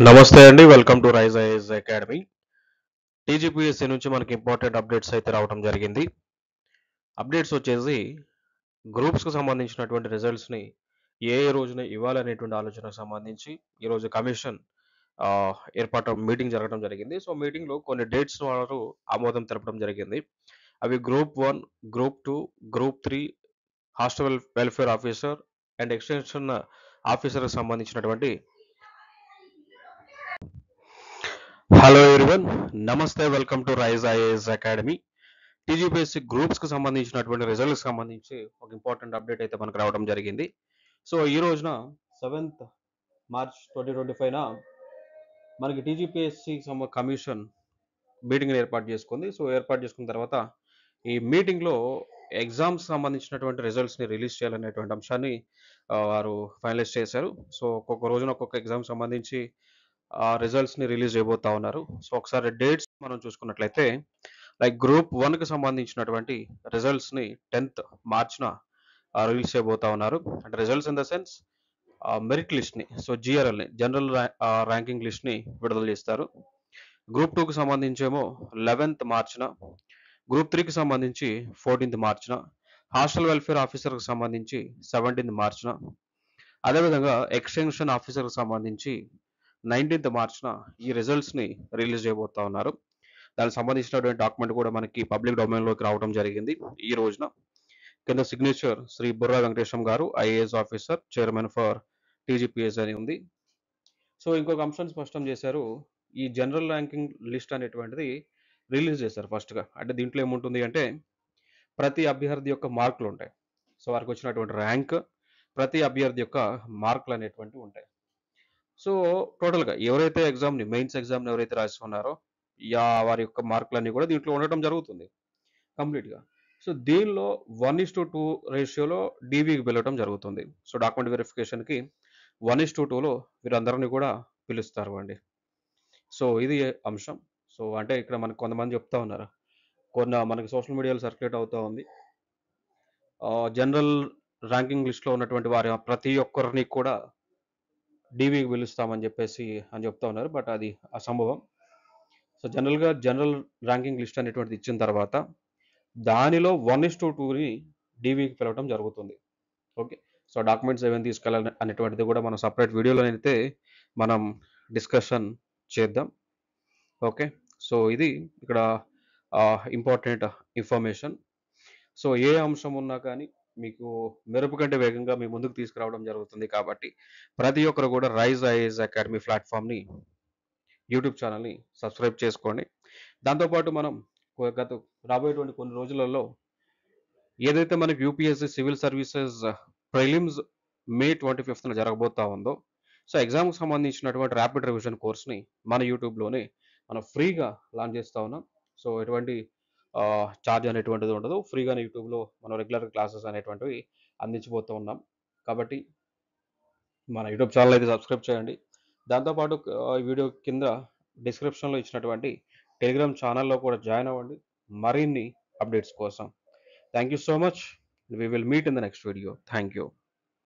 నమస్తే అండి. Welcome to rise IAS academy. TGPSC నుంచి మనకి ఇంపార్టెంట్ అప్డేట్స్ అయితే రావడం జరిగింది. అప్డేట్స్ వచ్చేసి గ్రూప్స్‌కి సంబంధించినటువంటి రిజల్ట్స్‌ని ఏ రోజున ఇవ్వాలనేటువంటి ఆలోచనకు సంబంధించి ఈరోజు కమిషన్ ఏర్పాటు మీటింగ్ జరగడం జరిగింది. సో, మీటింగ్‌లో కొన్ని డేట్స్ వారు ఆమోదం తెలపడం జరిగింది. అవి group 1, group 2, group 3 hostel welfare officer and extension ఆఫీసర్‌కి సంబంధించినటువంటి హలో ఎవ్రీవన్. నమస్తే. Welcome to rise IAS academy. TGPSC గ్రూప్స్‌కి సంబంధించినటువంటి రిజల్ట్స్‌కి సంబంధించి ఒక ఇంపార్టెంట్ అప్డేట్ అయితే మనకు రావడం జరిగింది. సో, ఈ రోజున 7th మార్చ్ 2025న మనకి టీజీపీఎస్సీ కమిషన్ మీటింగ్‌ని ఏర్పాటు చేసుకుంది. సో, ఏర్పాటు చేసుకున్న తర్వాత ఈ మీటింగ్‌లో ఎగ్జామ్స్ సంబంధించినటువంటి రిజల్ట్స్‌ని రిలీజ్ చేయాలనేటువంటి అంశాన్ని వారు ఫైనలైజ్ చేశారు. సో, ఒక్కొక్క రోజున ఒక్కొక్క ఎగ్జామ్ సంబంధించి రిజల్ట్స్‌ని రిలీజ్ చేయబోతా ఉన్నారు. సో, ఒకసారి డేట్స్ మనం చూసుకున్నట్లయితే లైక్ గ్రూప్ 1కి సంబంధించినటువంటి రిజల్ట్స్‌ని 10th మార్చ్‌న రిలీజ్ చేయబోతా ఉన్నారు. అంటే results in the sense merit లిస్ట్‌ని, సో, జీఆర్ఎల్‌ని, జనరల్ ర్యాంకింగ్ లిస్ట్‌ని విడుదల చేస్తారు. గ్రూప్ 2కి సంబంధించేమో 11th మార్చ్‌న, గ్రూప్ 3కి సంబంధించి 14th మార్చ్‌న, హాస్టల్ వెల్ఫేర్ ఆఫీసర్‌కి సంబంధించి 17th మార్చ్‌న, అదేవిధంగా ఎక్స్‌టెన్షన్ ఆఫీసర్‌కి సంబంధించి 19th మార్చ్‌న ఈ రిజల్ట్స్‌ని రిలీజ్ చేయబోతా ఉన్నారు. దానికి సంబంధించినటువంటి డాక్యుమెంట్ కూడా మనకి పబ్లిక్ డొమైన్‌లోకి రావడం జరిగింది ఈ రోజున. కింద సిగ్నేచర్ శ్రీ బుర్రా వెంకటేశం గారు, IAS officer, chairman for TGPS అని ఉంది. సో, ఇంకొక అంశం స్పష్టం చేశారు. ఈ జనరల్ ర్యాంకింగ్ లిస్ట్ అనేటువంటిది రిలీజ్ చేశారు ఫస్ట్‌గా. అంటే దీంట్లో ఏముంటుంది అంటే ప్రతి అభ్యర్థి యొక్క మార్కులుంటాయి. సో, వారికొచ్చినటువంటి ర్యాంక్, ప్రతి అభ్యర్థి యొక్క మార్కులనేటువంటివి ఉంటాయి. సో, టోటల్‌గా ఎవరైతే మెయిన్స్ ఎగ్జామ్‌ని ఎవరైతే రాసుకున్నారో, వారి యొక్క మార్కులన్నీ కూడా దీంట్లో ఉండటం జరుగుతుంది కంప్లీట్‌గా. సో, దీనిలో 1:2 రేషియోలో డీవీకి పిలవటం జరుగుతుంది. సో, డాక్యుమెంట్ వెరిఫికేషన్‌కి 1:2లో వీరందరిని కూడా పిలుస్తారు అండి. సో, ఇది అంశం. సో, అంటే ఇక్కడ మనకు కొంతమంది చెప్తా ఉన్నారు. మనకి సోషల్ మీడియాలో సర్క్యులేట్ అవుతా ఉంది. జనరల్ ర్యాంకింగ్ లిస్ట్‌లో ఉన్నటువంటి వారి ప్రతి ఒక్కరిని కూడా డీవీకి పిలుస్తామని అని చెప్తా ఉన్నారు. బట్ అది అసంభవం. సో, జనరల్‌గా జనరల్ ర్యాంకింగ్ లిస్ట్ అనేటువంటిది ఇచ్చిన తర్వాత దానిలో 1:2ని డీవీకి పిలవటం జరుగుతుంది. ఓకే. సో, డాక్యుమెంట్స్ ఏమేమి తీసుకెళ్ళాలి అనేటువంటిది కూడా మనం సెపరేట్ వీడియోలోనైతే మనం డిస్కషన్ చేద్దాం. ఓకే. సో, ఇది ఇక్కడ ఇంపార్టెంట్ ఇన్ఫర్మేషన్. సో, ఏ అంశం ఉన్నా కానీ మీకు మెరుపు కంటే వేగంగా మీ ముందుకు తీసుకురావడం జరుగుతుంది కాబట్టి ప్రతి ఒక్కరు కూడా రైజ్ ఐఏఎస్ అకాడమీ ప్లాట్‌ఫార్మ్‌ని యూట్యూబ్ ఛానల్‌ని సబ్స్క్రైబ్ చేసుకోండి. దాంతో పాటు మనం గత రాబోయేటువంటి కొన్ని రోజులలో ఏదైతే మనకి యూపీఎస్సీ సివిల్ సర్వీసెస్ ప్రిలిమ్స్ మే 25న జరగబోతా ఉందో, సో, ఎగ్జామ్‌కి సంబంధించినటువంటి ర్యాపిడ్ రివిజన్ కోర్స్‌ని మన యూట్యూబ్‌లోనే మనం ఫ్రీగా లాంచ్ చేస్తా ఉన్నాం. సో, ఎటువంటి చార్జ్ అనేటువంటిది ఉండదు. ఫ్రీగానే యూట్యూబ్‌లో మనం రెగ్యులర్ క్లాసెస్ అనేటువంటివి అందించబోతూ ఉన్నాం. కాబట్టి మన యూట్యూబ్ ఛానల్ అయితే సబ్స్క్రైబ్ చేయండి. దాంతో పాటు ఈ వీడియో కింద డిస్క్రిప్షన్‌లో ఇచ్చినటువంటి టెలిగ్రామ్ ఛానల్‌లో కూడా జాయిన్ అవ్వండి. మరిన్ని అప్డేట్స్ కోసం. Thank you so much. We will meet in the next video. Thank you.